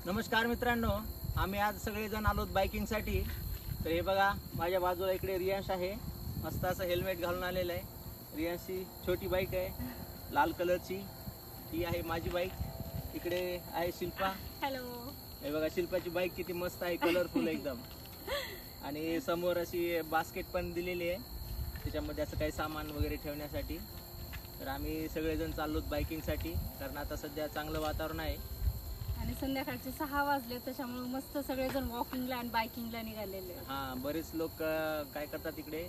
नमस्कार मित्रांनो, आम्ही आज सगळेजण आलोत बाईकिंगसाठी। तर हे बघा, माझ्या बाजूला इकडे रियांश आहे, मस्त असं हेल्मेट घालून आलेलं आहे। रियांशची छोटी बाईक आहे, लाल कलरची, ही आहे माझी बाईक। इकडे आहे शिल्पा। हॅलो। हे बघा, शिल्पाची बाईक किती मस्त आहे, कलरफुल एकदम। आणि समोर अशी बास्केट पण दिलेली आहे, त्याच्यामध्ये असं काही सामान वगैरे ठेवण्यासाठी। तर आम्ही सगळेजण चाललोत बाईकिंगसाठी, कारण आता सध्या चांगलं वातावरण आहे आणि संध्याकाळचे 6 वाजले, त्याच्यामुळे मस्त सगळेजण वॉकिंगला आणि बायकिंगला निघालेले। हां, बरेच लोक काय करतात इकडे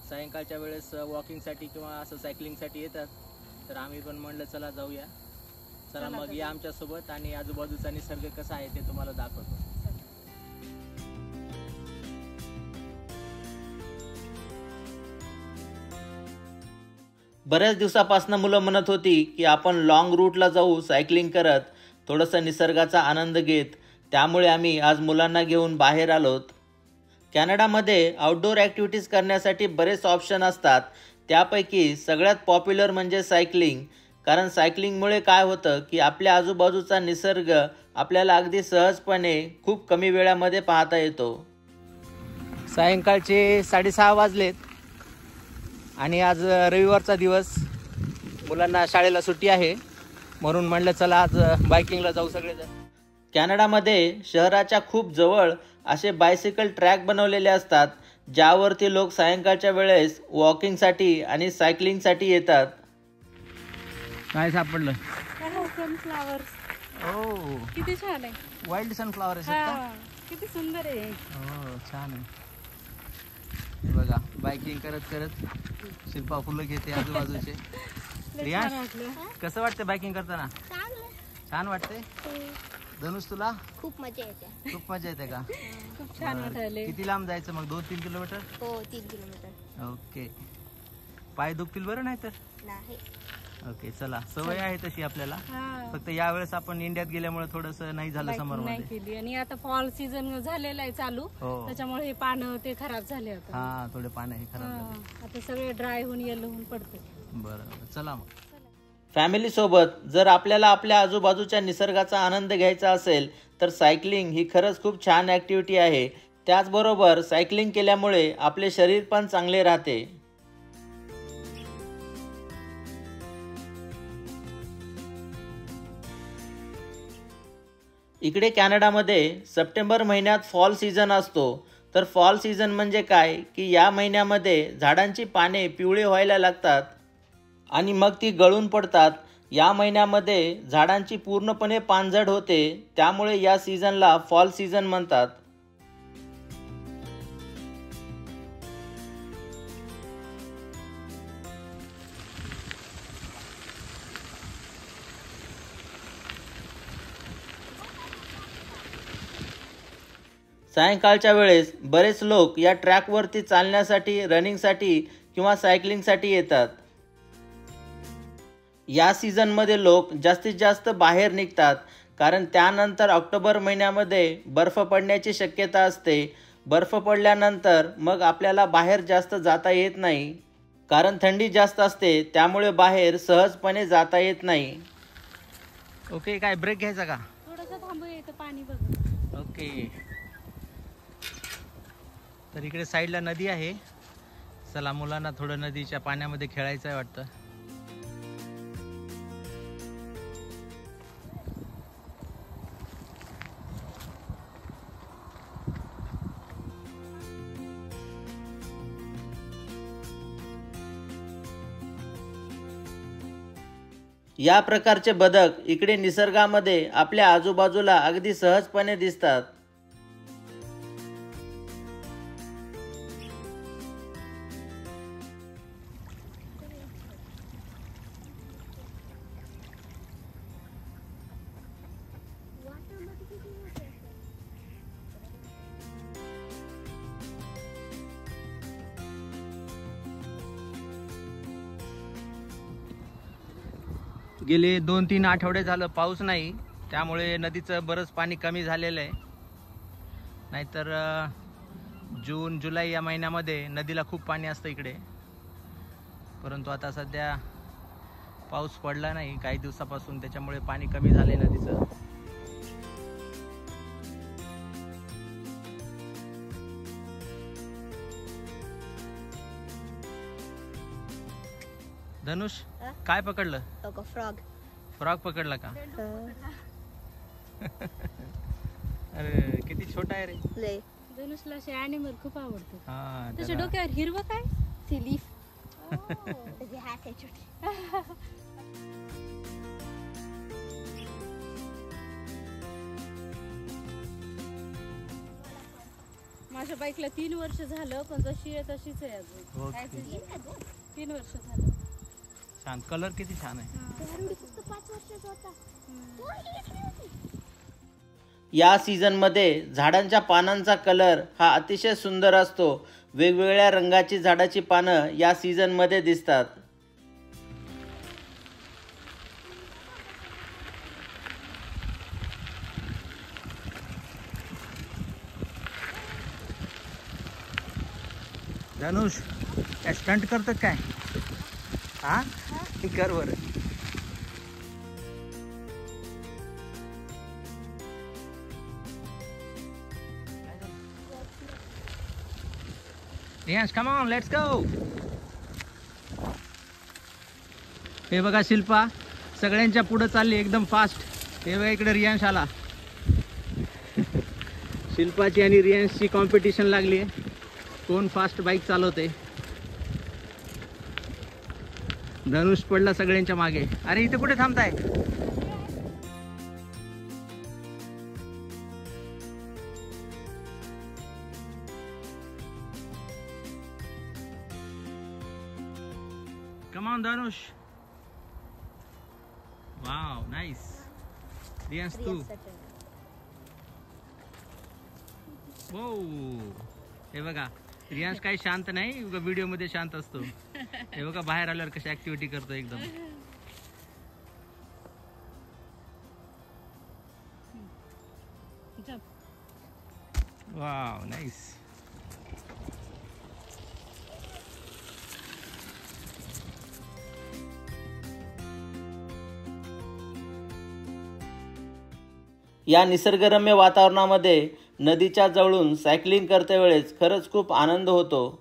सायंकाळच्या वेळेस वॉकिंगसाठी किंवा असं सायकलिंगसाठी येतात। तर आम्ही पण म्हणलं चला जाऊया। चला मग या आमच्यासोबत आणि आजूबाजूचा निसर्ग कसा आहे ते तुम्हाला दाखवतो। बऱ्याच दिवसापासून मुलं म्हणत होती की आपण लॉंग रूटला जाऊ सायकलिंग करत, थोडंसं निसर्गाचा आनंद घेत। त्यामुळे आम्ही आज मुलांना घेऊन बाहेर आलोत। कॅनडामध्ये आउटडोर ॲक्टिव्हिटीज करण्यासाठी बरेच ऑप्शन असतात, त्यापैकी सगळ्यात पॉप्युलर म्हणजे सायकलिंग। कारण सायकलिंगमुळे काय होतं की आपल्या आजूबाजूचा निसर्ग आपल्याला अगदी सहजपणे खूप कमी वेळामध्ये पाहता येतो। सायंकाळचे 6:30 वाजलेत आणि आज रविवारचा दिवस, मुलांना शाळेला सुट्टी आहे, म्हणून म्हणलं चला आज बायकिंगला जाऊ सगळेजण। कॅनडामध्ये शहराच्या खूप जवळ असे बायसिकल ट्रॅक बनवलेले असतात, ज्यावरती लोक सायंकाळच्या वेळेस वॉकिंगसाठी आणि सायकलिंगसाठी येतात। काय सापडलं? सनफ्लावर्स। ओ, किती छान आहे। वाईल्ड सनफ्लावर आहे, किती सुंदर आहे। हो, छान आहे। बघा, बायकिंग करत करत शिल्पा फुलं घेते आजूबाजूचे। रियांश, कसं वाटतं बायकिंग करताना? छान वाटते। धनुष, तुला? खूप मजा येते। खूप मजा येते का? खूप छान वाटले। किती लांब जायचं मग? 2-3 किलोमीटर? हो, 3 किलोमीटर। ओके, पाय दुखतील बरं? नाही तर नाही। ओके, चला, सवय आहे तशी आपल्याला। फक्त यावेळेस आपण इंडियात गेल्यामुळे थोडस नाही झालं समर मध्ये। आणि आता फॉल सीझन झालेला आहे चालू, त्याच्यामुळे हे पानं ते खराब झाले आता। हा, थोडे पानं हे खराब झाले, आता सगळे ड्राय होऊन येलो होऊन पडते। बरं, चला मग। फॅमिली सोबत जर आपल्याला आपल्या आजूबाजूच्या निसर्गाचा आनंद घ्यायचा असेल तर सायकलिंग ही खरंच खूप छान ॲक्टिव्हिटी आहे। त्याचबरोबर सायकलिंग केल्यामुळे आपले शरीर पण चांगले राहते। इकडे कॅनडामध्ये सप्टेंबर महिन्यात फॉल सीझन असतो। तर फॉल सीझन म्हणजे काय की या महिन्यामध्ये झाडांची पाने पिवळे व्हायला लागतात आणि मग ती गळून पडतात। या महिन्यामध्ये झाडांची पूर्णपणे पानझड होते, त्यामुळे या सीझनला फॉल सीझन म्हणतात। सायंकाळच्या वेळेस बरेच लोक या ट्रॅकवरती चालण्यासाठी, रनिंगसाठी किंवा सायकलिंगसाठी येतात। या सीझनमध्ये लोक जास्तीत जास्त बाहेर निघतात, कारण त्यानंतर ऑक्टोबर महिन्यामध्ये बर्फ पडण्याची शक्यता असते। बर्फ पडल्यानंतर मग आपल्याला बाहेर जास्त जाता येत नाही, कारण थंडी जास्त असते, त्यामुळे बाहेर सहजपणे जाता येत नाही। ओके, काय ब्रेक घ्यायचा का? थोडंसं थांबू, येतं पाणी बघ। ओके, तर इकडे साईडला नदी आहे। चला, मुलांना थोडं नदीच्या पाण्यामध्ये खेळायचं आहे वाटतं। या प्रकारचे बदक इकडे निसर्गामध्ये आपल्या आजूबाजूला अगदी सहजपणे दिसतात। गेले 2-3 आठवडे झालं पाऊस नाही, त्यामुळे नदीचं बरंच पाणी कमी झालेलं आहे। नाहीतर जून जुलै या महिन्यामध्ये नदीला खूप पाणी असतं इकडे, परंतु आता सध्या पाऊस पडला नाही काही दिवसापासून, त्याच्यामुळे पाणी कमी झाले नदीचं। धनुष काय पकडलं? फ्रॉग. फ्रॉग पकडला का? अरे किती छोटा आहे रे. लय. धनुषला असे ॲनिमल खूप आवडतो. हा त्याच्या डोक्यावर हिरवं काय? ती लीफ. त्याची हात आहे छोटी. माझ्या बाईकला 3 वर्ष झालं पण जशी आहे तशीच आहे अजून. हो, काय ठीक. झालं? 3 वर्ष झालं. छान कलर किती छान आहे. फक्त 5 वर्षाचा होता. या सीझनमध्ये झाडांच्या पानांचा कलर हा अतिशय सुंदर असतो. वेगवेगळ्या रंगाची झाडाची पानं या सीझनमध्ये दिसतात. धनुष स्टंट करतात काय? हा कर बरं. Riyansh come on let's go. हे बघा शिल्पा सगळ्यांच्या पुढे चालली एकदम फास्ट. हे बघा इकडे रियांश आला. शिल्पाची आणि रियांशची कॉम्पिटिशन लागली आहे कोण फास्ट बाईक चालवते. धनुष पडला सगळ्यांच्या मागे. अरे इथे कुठे थांबताय? Come on, Dhanush. Wow, nice. Riyansh, Tu. Wow. हे बघा रियांश काही शांत नाही, व्हिडिओ मध्ये शांत असतो. हे बघा बाहेर आल्यावर कशी ऍक्टिव्हिटी करतो एकदम. Wow nice. या निसर्गरम्य वातावरणामध्ये नदीच्या जवळून सायकलिंग करते वेळेस खरंच खूप आनंद होतो.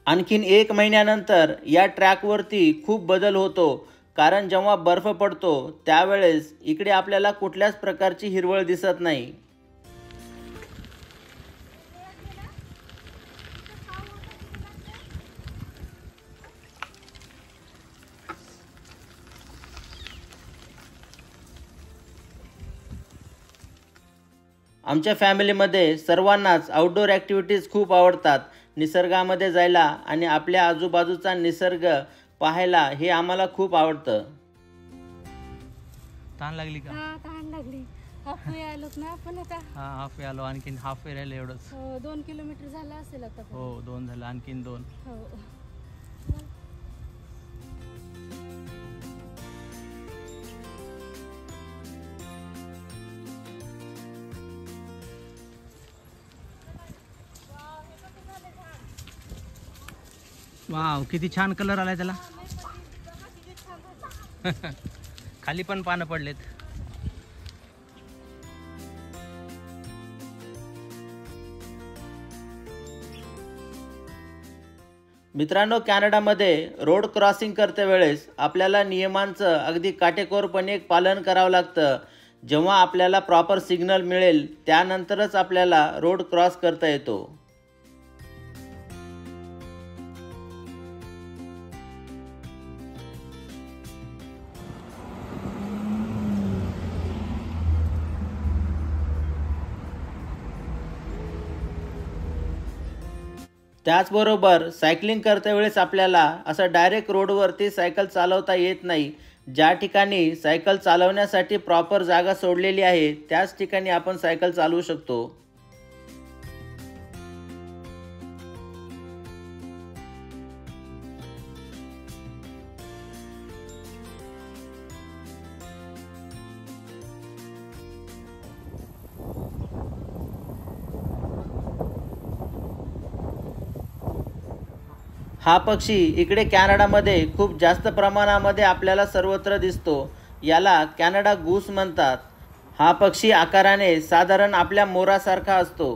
आणखीन 1 महिन्यानंतर या ट्रॅकवरती खूप बदल होतो, कारण जेव्हा बर्फ पडतो त्यावेळेस इकडे आपल्याला कुठल्याच प्रकारची हिरवळ दिसत नाही. आमच्या फॅमिलीमध्ये सर्वांनाच आउटडोर ॲक्टिव्हिटीज खूप आवडतात. निसर्गामध्ये जायला आणि आपल्या आजूबाजूचा निसर्ग पाहायला हे आम्हाला खूप आवडतं. ताण लागली का? हा ताण लागली. हाफ वे आलोत ना आपण आता. हा हाफ वे आलो, आणखीन हाफ वे राहिलं एवढंच. हो 2 किलोमीटर झाला असेल आता. हो 2 झालं, आणखीन 2. हो वाव किती छान कलर आलाय त्याला. खाली पण पानं पडलेत. मित्रांनो, कॅनडामध्ये रोड क्रॉसिंग करते वेळेस आपल्याला नियमांचं अगदी काटेकोरपणे पालन करावं लागतं. जेव्हा आपल्याला प्रॉपर सिग्नल मिळेल त्यानंतरच आपल्याला रोड क्रॉस करता येतो. त्याचबरोबर सायकलिंग करते वेळेस आपल्याला असं डायरेक्ट रोडवरती सायकल चालवता येत नाही. ज्या ठिकाणी सायकल चालवण्यासाठी प्रॉपर जागा सोडलेली आहे त्याच ठिकाणी आपण सायकल चालवू शकतो. हा पक्षी इकडे कॅनडामध्ये खूप जास्त प्रमाणामध्ये आपल्याला सर्वत्र दिसतो. याला कॅनडा गूस म्हणतात. हा पक्षी आकाराने साधारण आपल्या मोरासारखा असतो.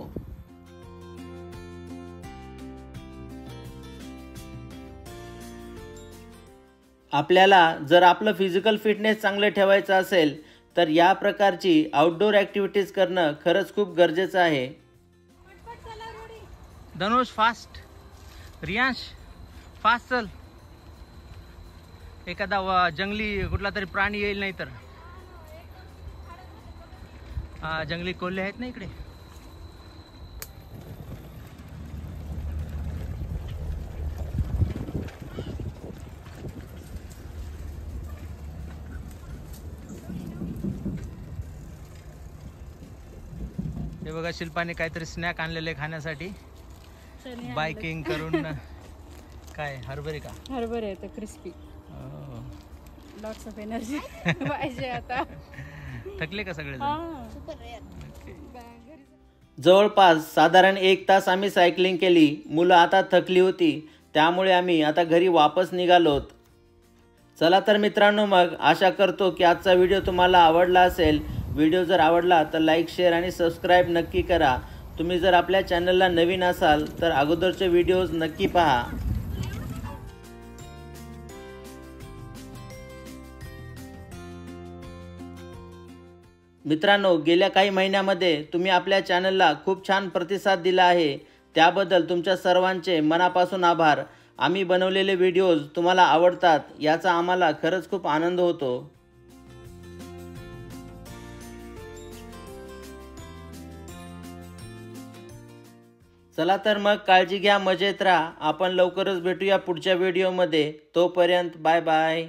आपल्याला जर आपलं फिजिकल फिटनेस चांगलं ठेवायचं असेल तर या प्रकारची आउटडोर ॲक्टिव्हिटीज करणं खरंच खूप गरजेचं आहे. धनुष फास्ट, रियांश फास्ट चल. एखादा जंगली कुठला तरी प्राणी येईल नाही तर. हा जंगली कोल्हे आहेत ना इकडे. हे बघा शिल्पाने काहीतरी स्नॅक आणलेले खाण्यासाठी. बायकिंग करून. काय हरभरे का? हरभरे आहे क्रिस्पी. लॉट्स ऑफ एनर्जी पाहिजे आता. थकले का सगळे? जवळपास साधारण 1 तास आम्ही सायकलिंग केली. मुलं आता थकली होती त्यामुळे आम्ही आता घरी वापस निघालोत. चला तर मित्रांनो, मग आशा करतो की आजचा व्हिडिओ तुम्हाला आवडला असेल. व्हिडिओ जर आवडला तर लाईक, शेअर आणि सबस्क्राईब नक्की करा. तुम्ही जर आपल्या चॅनलला नवीन असाल तर अगोदरचे व्हिडिओज नक्की पहा. मित्रांनो, गेल्या काही महिन्यामध्ये तुम्ही आपल्या चॅनलला खूप छान प्रतिसाद दिला आहे. त्याबद्दल तुमच्या सर्वांचे मनापासून आभार. आम्ही बनवलेले व्हिडिओज तुम्हाला आवडतात याचा आम्हाला खरंच खूप आनंद होतो. चला तर मग काळजी घ्या, मजेत राहा. आपण लवकरच भेटूया पुढच्या व्हिडिओमध्ये. तोपर्यंत बाय बाय.